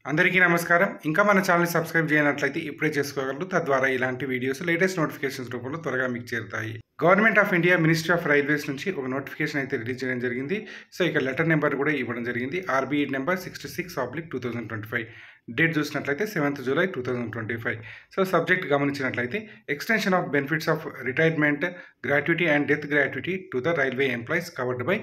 అందరికీ నమస్కారం. ఇంకా మన ఛానల్‌ని సబ్స్క్రైబ్ చేయనట్లయితే ఇప్పుడే చేసుకోగలరు. తద్వారా ఇలాంటి వీడియోస్ లేటెస్ట్ నోటిఫికేషన్స్ రూపంలో త్వరగా మీకు చేరుతాయి. Government of India ministry of railways నుంచి ఒక నోటిఫికేషన్ అయితే రిలీజ్ చేయడం జరిగింది. సో ఇక్కడ లెటర్ నెంబర్ కూడా ఇవ్వడం జరిగింది. RBI number 66/2025. డేట్ చూసినట్లయితే 7th July 2025. సో సబ్జెక్ట్ గమనించినట్లయితే extension of benefits of retirement gratuity and death gratuity to the railway employees covered by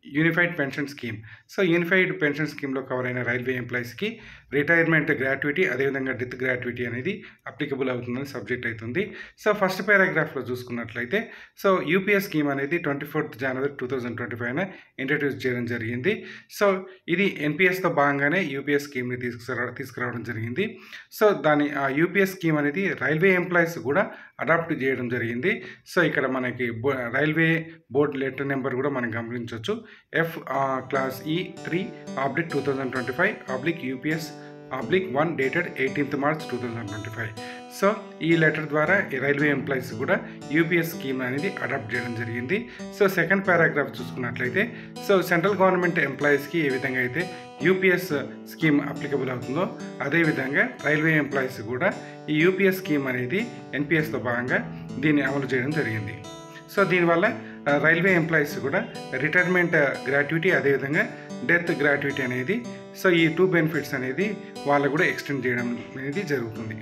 unified pension scheme. So unified pension స్కీమ్లో cover అయిన railway ఎంప్లాయీస్కి retirement gratuity అదేవిధంగా death gratuity అనేది applicable అవుతుందని subject అవుతుంది. So first పారాగ్రాఫ్లో చూసుకున్నట్లయితే so UPS scheme అనేది 24th January 2025 introduce చేయడం జరిగింది. సో ఇది ఎన్పిఎస్తో భాగంగానే యూపీఎస్ స్కీమ్ని తీసుకురావడం జరిగింది. సో దాని ఆ యూపీఎస్ స్కీమ్ అనేది రైల్వే ఎంప్లాయీస్ కూడా అడాప్ట్ చేయడం జరిగింది. సో ఇక్కడ మనకి రైల్వే బోర్డ్ లెటర్ నెంబర్ కూడా మనం గమనించవచ్చు. F class E3/2025/UPS/1 dated 18th March 2025. So ఈ లెటర్ ద్వారా రైల్వే ఎంప్లాయీస్ కూడా యూపీఎస్ స్కీమ్ అనేది అడాప్ట్ చేయడం జరిగింది. సో సెకండ్ పారాగ్రాఫ్ చూసుకున్నట్లయితే సో సెంట్రల్ గవర్నమెంట్ ఎంప్లాయీస్కి ఏ విధంగా అయితే యూపీఎస్ స్కీమ్ అప్లికబుల్ అవుతుందో అదేవిధంగా రైల్వే ఎంప్లాయీస్ కూడా ఈ యూపీఎస్ స్కీమ్ అనేది ఎన్పిఎస్తో భాగంగా దీన్ని అమలు చేయడం జరిగింది. సో దీనివల్ల రైల్వే ఎంప్లాయీస్ కూడా రిటైర్మెంట్ గ్రాట్యుటీ అదేవిధంగా డెత్ గ్రాట్యుటీ అనేది సో ఈ 2 బెనిఫిట్స్ అనేది వాళ్ళకు కూడా ఎక్స్టెండ్ చేయడం అనేది జరుగుతుంది.